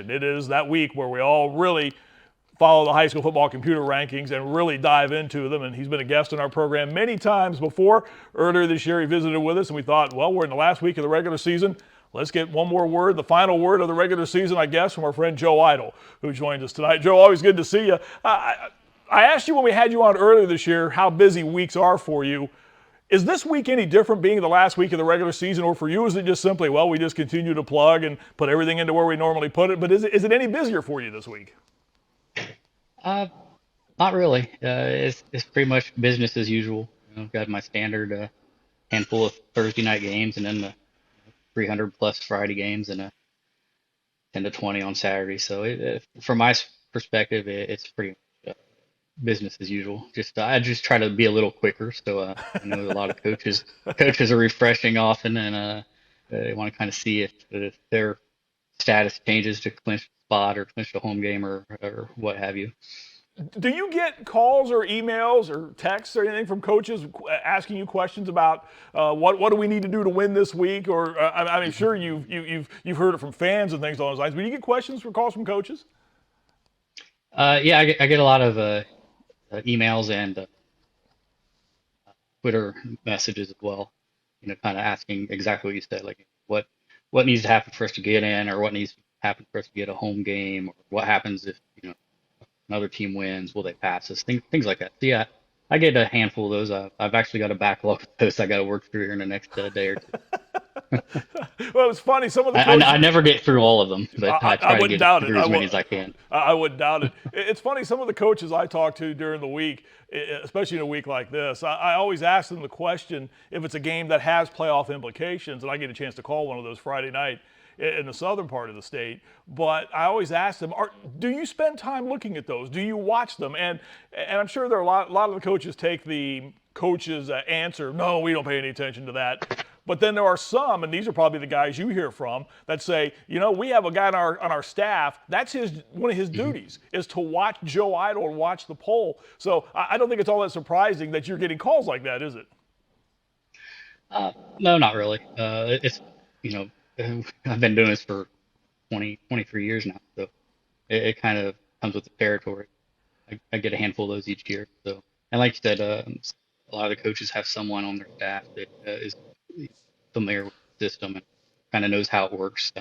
mentioned, it is that week where we all really follow the high school football computer rankings and really dive into them. And he's been a guest in our program many times before. Earlier this year, he visited with us, and we thought, well, we're in the last week of the regular season. Let's get one more word, the final word of the regular season, I guess, from our friend Joe Eitel, who joins us tonight. Joe, always good to see you. I asked you when we had you on earlier this year how busy weeks are for you. Is this week any different being the last week of the regular season, or for you is it just simply, well, we just continue to plug and put everything into where we normally put it, but is it any busier for you this week? Uh, Not really. It's pretty much business as usual. I've got my standard handful of Thursday night games, and then the 300 plus Friday games, and a 10 to 20 on Saturday. So from my perspective, it's pretty much business as usual. I just try to be a little quicker. So I know a lot of coaches are refreshing often, and they want to kind of see if their status changes to clinch the spot or clinch the home game or what have you. Do you get calls or emails or texts or anything from coaches asking you questions about what do we need to do to win this week? Or I mean, sure you've heard it from fans and things along those lines, but you get questions or calls from coaches? Yeah, I get a lot of emails and Twitter messages as well. Kind of asking exactly what you said, like what needs to happen for us to get in, or what needs to happen for us to get a home game, or what happens if another team wins, will they pass us? Things like that. So yeah, I get a handful of those. I've actually got a backlog of those I got to work through here in the next day or two. Well, it's funny. Some of the I coaches, never get through all of them, but I I try to wouldn't get doubt it. through as many as I can. I wouldn't doubt it. It's funny. Some of the coaches I talk to during the week, especially in a week like this, I always ask them the question if it's a game that has playoff implications, and I get a chance to call one of those Friday night in the southern part of the state. But I always ask them, do you spend time looking at those? Do you watch them? And I'm sure there are a lot of the coaches take the coach's answer, no, we don't pay any attention to that. But then there are some, and these are probably the guys you hear from, that say, we have a guy on our staff. That's one of his duties is to watch Joe Idle and watch the poll. So I don't think it's all that surprising that you're getting calls like that, is it? No, not really. It's you know I've been doing this for 23 years now, so it kind of comes with the territory. I get a handful of those each year. So, and like you said, a lot of the coaches have someone on their staff that is familiar with the system and kind of knows how it works.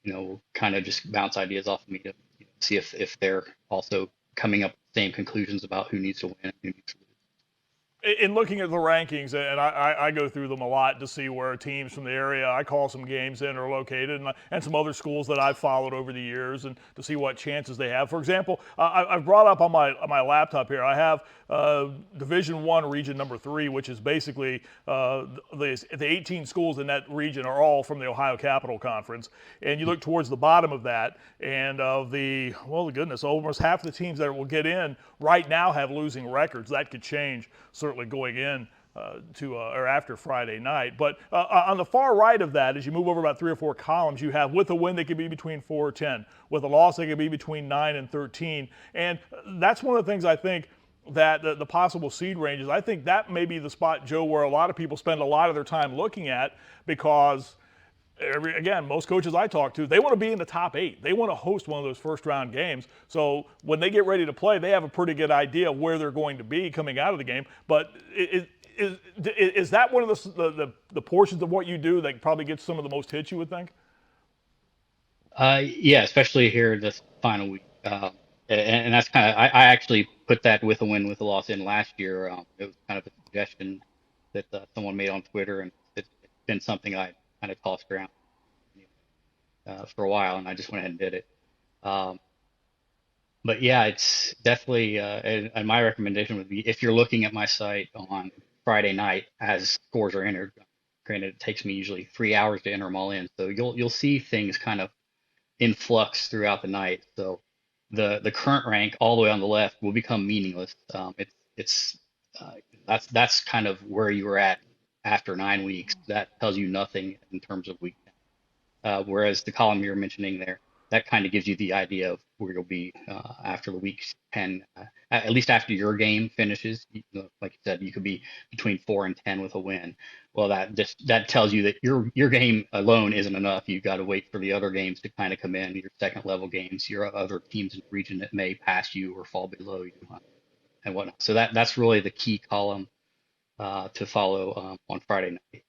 Will kind of just bounce ideas off of me to see if they're also coming up with the same conclusions about who needs to win and who needs to lose. In looking at the rankings, and I go through them a lot to see where teams from the area I call some games in are located, and some other schools that I've followed over the years, and to see what chances they have. For example, I've brought up on my laptop here. I have Division One, Region Number 3, which is basically the 18 schools in that region are all from the Ohio Capital Conference. And you look towards the bottom of that, and of the goodness, almost half the teams that will get in right now have losing records. That could change certainly going in or after Friday night. But on the far right of that, as you move over about 3 or 4 columns, you have with a win they could be between 4 or 10. With a loss they could be between 9 and 13. And that's one of the things I think that the possible seed ranges. I think that may be the spot, Joe, where a lot of people spend a lot of their time looking at because again, most coaches I talk to, they want to be in the top 8. They want to host one of those first round games. So when they get ready to play, they have a pretty good idea of where they're going to be coming out of the game. But is that one of the portions of what you do that probably gets some of the most hits, you would think? Yeah, especially here this final week. And that's kind of, I actually put that with a win with a loss in last year. It was kind of a suggestion that someone made on Twitter, and it's been something I kind of tossed around for a while, and I just went ahead and did it. Um, but yeah, it's definitely, and my recommendation would be if you're looking at my site on Friday night as scores are entered. Granted, it takes me usually 3 hours to enter them all in, so you'll see things kind of in flux throughout the night. So the current rank all the way on the left will become meaningless. It's uh, that's kind of where you were at after 9 weeks. That tells you nothing in terms of week. Whereas the column you're mentioning there, that kind of gives you the idea of where you'll be after the week 10, at least after your game finishes. Like you said, you could be between 4 and 10 with a win. Well, that tells you that your game alone isn't enough. You've got to wait for the other games to kind of come in, your second level games, your other teams in the region that may pass you or fall below you, and whatnot. So that's really the key column to follow on Friday night.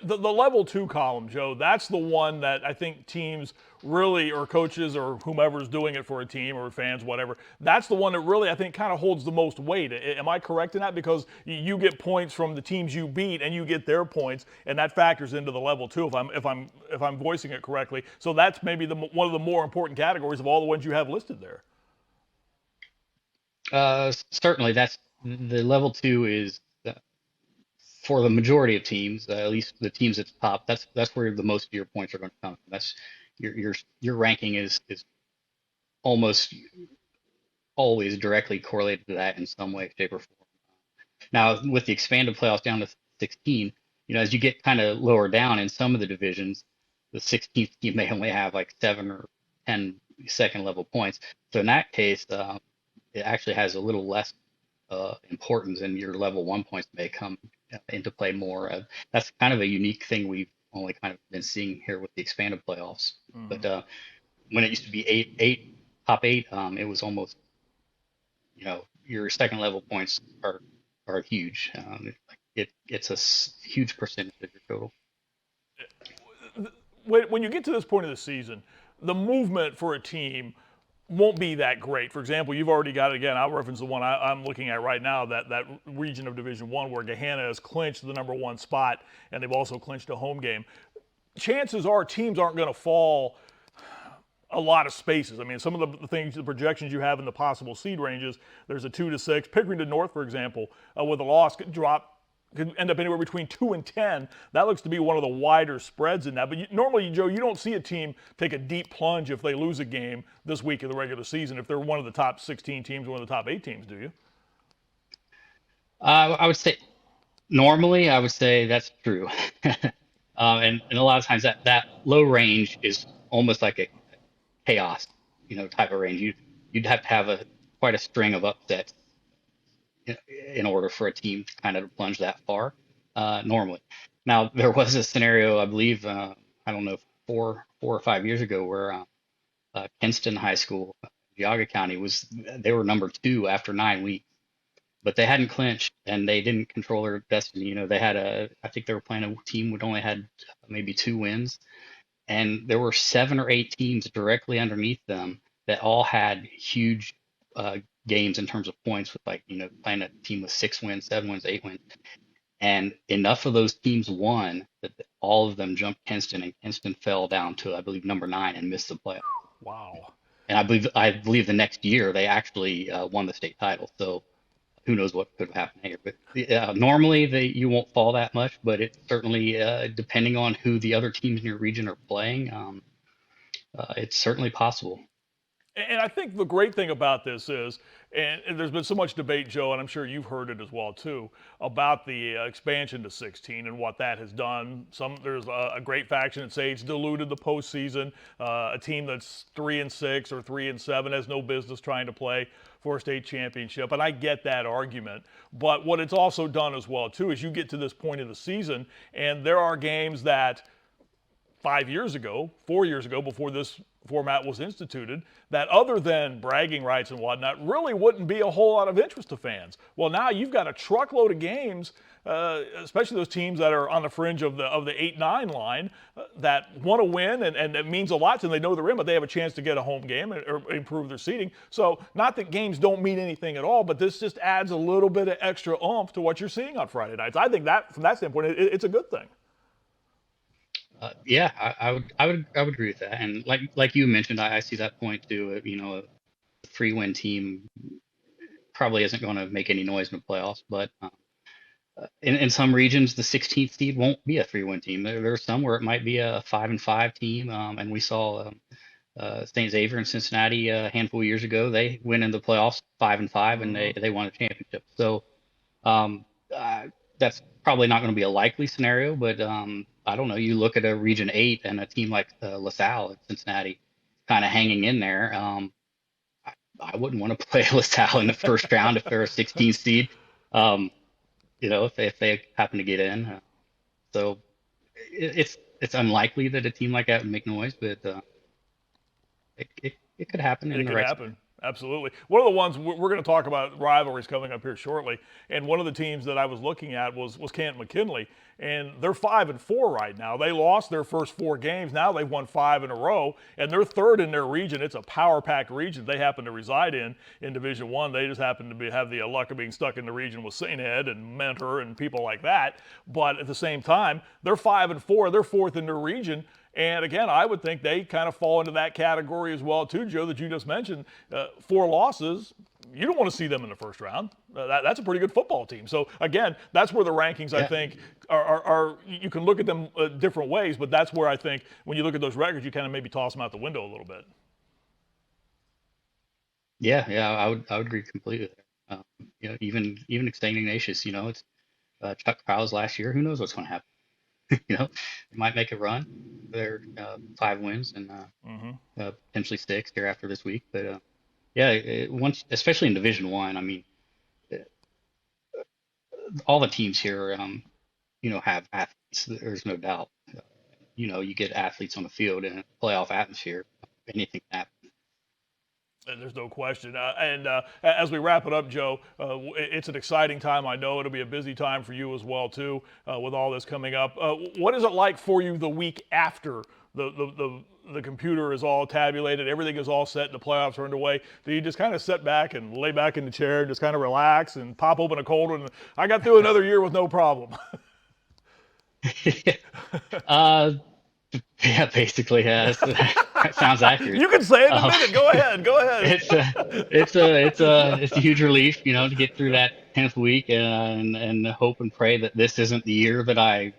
The level two column, Joe, that's the one that I think teams really, or coaches or whomever's doing it for a team or fans, whatever, that's the one that really I think kind of holds the most weight. Am I correct in that? Because you get points from the teams you beat and you get their points, and that factors into the level two if I'm voicing it correctly. So that's maybe one of the more important categories of all the ones you have listed there. Certainly, that's the level two is for the majority of teams, at least the teams at the top. That's where the most of your points are going to come from. That's your ranking is almost always directly correlated to that in some way, shape, or form. Now, with the expanded playoffs down to 16, as you get kind of lower down in some of the divisions, the 16th team may only have like 7 or 10 second level points. So in that case, it actually has a little less importance, and your level one points may come into play more. That's kind of a unique thing we've only kind of been seeing here with the expanded playoffs. Mm-hmm. But when it used to be top eight, it was almost, your second level points are huge. It's a huge percentage of your total. When you get to this point of the season, the movement for a team won't be that great. For example, you've already got it again. I'll reference the one I'm looking at right now, that region of Division One where Gahanna has clinched the number one spot, and they've also clinched a home game. Chances are teams aren't going to fall a lot of spaces. I mean, some of the things, the projections you have in the possible seed ranges, there's a 2 to 6. Pickerington North, for example, with a loss could end up anywhere between 2 and 10. That looks to be one of the wider spreads in that. But normally, Joe, you don't see a team take a deep plunge if they lose a game this week of the regular season, if they're one of the top 16 teams, one of the top 8 teams, do you? I would say normally, I would say that's true. And a lot of times that low range is almost like a chaos, type of range. You'd have to have quite a string of upsets in order for a team to kind of plunge that far, normally. Now, there was a scenario, I believe, I don't know, 4 or 5 years ago, where Kinston High School, Geauga County, they were number 2 after 9 weeks, but they hadn't clinched and they didn't control their destiny. I think they were playing a team that only had maybe 2 wins, and there were 7 or 8 teams directly underneath them that all had huge games in terms of points, with playing a team with 6 wins, 7 wins, 8 wins, and enough of those teams won that all of them jumped Kinston, and Kinston fell down to, I believe, number 9 and missed the playoff. Wow. And I believe the next year they actually won the state title. So who knows what could have happened here? But normally you won't fall that much, but it certainly, depending on who the other teams in your region are playing, it's certainly possible. And I think the great thing about this is, and there's been so much debate, Joe, and I'm sure you've heard it as well too, about the expansion to 16 and what that has done. There's a great faction that say it's diluted the postseason. A team that's 3-6 or 3-7 has no business trying to play for a state championship, and I get that argument. But what it's also done as well too is you get to this point of the season, and there are games that 5 years ago, 4 years ago, before this format was instituted, that other than bragging rights and whatnot, really wouldn't be a whole lot of interest to fans. Well, now you've got a truckload of games, especially those teams that are on the fringe of the 8-9 line, that want to win, and it means a lot to them. They know they're in, but they have a chance to get a home game or improve their seating. So not that games don't mean anything at all, but this just adds a little bit of extra oomph to what you're seeing on Friday nights. I think that, from that standpoint, it's a good thing. Yeah, I would agree with that. And like you mentioned, I see that point too. A 3-win team probably isn't going to make any noise in the playoffs, but in some regions, the 16th seed won't be a 3-win team. There's some where it might be a 5-5 team, and we saw St. Xavier and Cincinnati a handful of years ago. They went in the playoffs 5-5, and they won a championship. So that's probably not going to be a likely scenario, but I don't know. You look at a Region 8 and a team like LaSalle at Cincinnati. kind of hanging in there. I wouldn't want to play LaSalle in the first round if they're a 16 seed. Um, if they happen to get in. So it's unlikely that a team like that would make noise, but it could happen in It the could right spot. happen. Absolutely. One of the ones we're going to talk about rivalries coming up here shortly, and one of the teams that I was looking at was Canton McKinley, and they're 5-4 right now. They lost their first 4 games. Now they've won 5 in a row, and they're third in their region. It's a power-packed region they happen to reside in Division One. They just happen to have the luck of being stuck in the region with St. Ed and Mentor and people like that. But at the same time, they're 5-4. They're fourth in their region. And again, I would think they kind of fall into that category as well, too, Joe, that you just mentioned. 4 losses, you don't want to see them in the first round. That's a pretty good football team. So again, that's where the rankings, I think, are you can look at them different ways, but that's where I think when you look at those records, you kind of maybe toss them out the window a little bit. Yeah, I would agree completely there. Even St. Ignatius, it's Chuck Prowse last year. Who knows what's going to happen? They might make a run. They're 5 wins and potentially 6 here after this week. But once, especially in Division One, I mean, uh, all the teams here, have athletes. There's no doubt. You get athletes on the field in a playoff atmosphere. Anything can happen. And there's no question. As we wrap it up, Joe, it's an exciting time. I know it'll be a busy time for you as well, too, with all this coming up. What is it like for you the week after the computer is all tabulated, everything is all set, and the playoffs are underway? Do you just kind of sit back and lay back in the chair and just kind of relax and pop open a cold one? I got through another year with no problem. uh, yeah, basically, that sounds accurate. You can say it in a Um, minute. Go ahead. Go ahead. it's a huge relief, to get through that 10th week and hope and pray that this isn't the year that I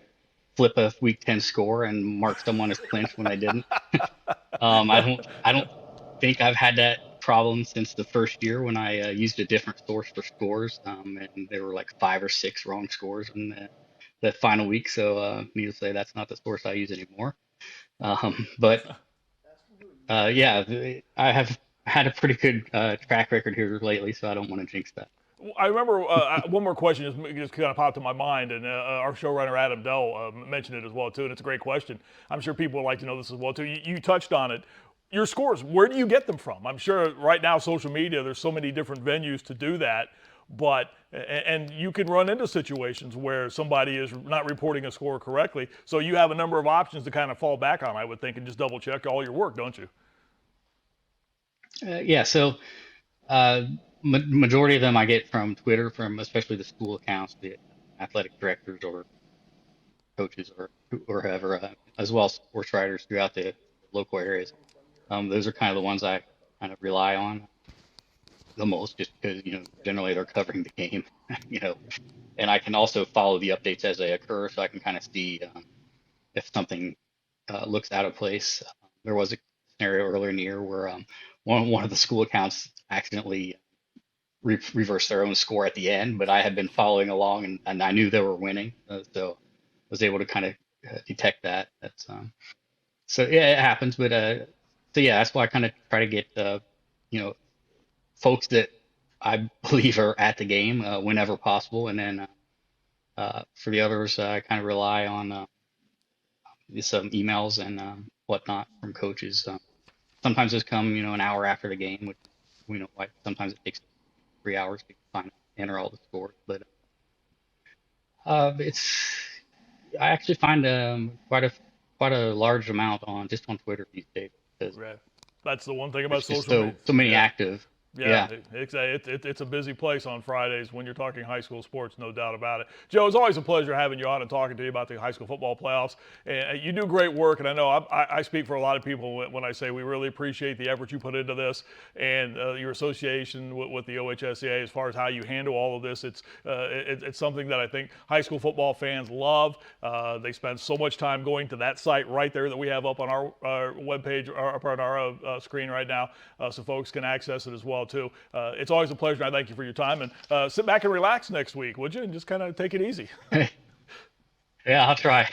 flip a week 10 score and mark someone as clinched when I didn't. I don't think I've had that problem since the first year when I used a different source for scores, and there were like 5 or 6 wrong scores in the final week. So needless to say, that's not the source I use anymore. But yeah, I have had a pretty good track record here lately, so I don't want to jinx that. I remember one more question just kind of popped in my mind, and our showrunner Adam Dell mentioned it as well too, and it's a great question. I'm sure people would like to know this as well too. You touched on it. Your scores, where do you get them from? I'm sure right now social media, there's so many different venues to do that, but and you can run into situations where somebody is not reporting a score correctly. So you have a number of options to kind of fall back on, I would think, and just double check all your work, don't you? Yeah, so majority of them I get from Twitter, from especially the school accounts, the athletic directors or coaches or whoever, as well as sports writers throughout the local areas. Those are kind of the ones I kind of rely on the most, just because generally they're covering the game, you know, and I can also follow the updates as they occur, so I can kind of see if something looks out of place. There was a scenario earlier in the year where one of the school accounts accidentally reversed their own score at the end, but I had been following along and I knew they were winning, so was able to kind of detect that. That's so yeah, it happens, but so yeah, that's why I kind of try to get you know folks that I believe are at the game whenever possible, and then for the others, I kind of rely on some emails and whatnot from coaches. Sometimes those come, an hour after the game, which like sometimes it takes 3 hours to find enter all the scores. But it's I actually find quite a large amount on Twitter these days because Right. That's the one thing about there's just social media. so many Yeah. active. Yeah, Yeah. it's a busy place on Fridays when you're talking high school sports, no doubt about it. Joe, it's always a pleasure having you on and talking to you about the high school football playoffs. And you do great work, and I know I speak for a lot of people when I say we really appreciate the effort you put into this and your association with the OHSAA as far as how you handle all of this. It's something that I think high school football fans love. They spend so much time going to that site right there that we have up on our webpage, or up on our screen right now, so folks can access it as well too. It's always a pleasure. I thank you for your time, and sit back and relax next week, would you? And just kind of take it easy. Yeah, I'll try.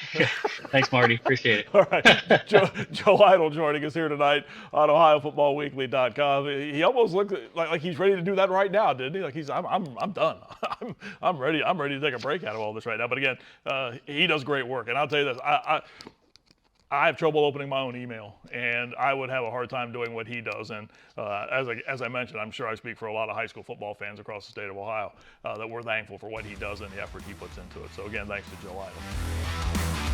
Thanks, Marty. Appreciate All right. it. Joe Eitel joining us here tonight on OhioFootballWeekly.com. He almost looked like he's ready to do that right now, didn't he? Like I'm done. I'm ready. I'm ready to take a break out of all this right now. But again, he does great work. And I'll tell you this, I have trouble opening my own email, and I would have a hard time doing what he does. And as I mentioned, I'm sure I speak for a lot of high school football fans across the state of Ohio that we're thankful for what he does and the effort he puts into it. So again, thanks to Joe Eitel.